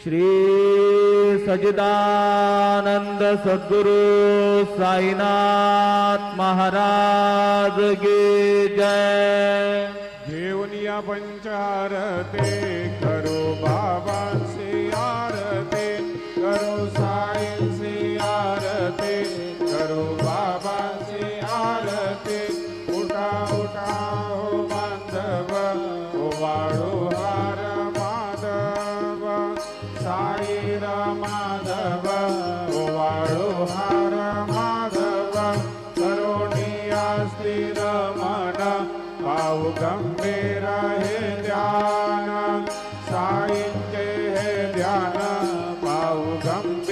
श्री सच्चिदानंद सद्गुरु साईनाथ महाराज की जय। घेऊन या पंचारते करो बाबांची आरती, करो साईंची आरती, करो बाबांची आरती। उठा उठा हो माधव, ओ वाळू हार माधव, साई माधव, ओ वाळू हार माधव। करुणिया स्थिर मन, पाहु गंभीर हे ध्यान, साईंचे हे ध्यान, पाहु गंभीर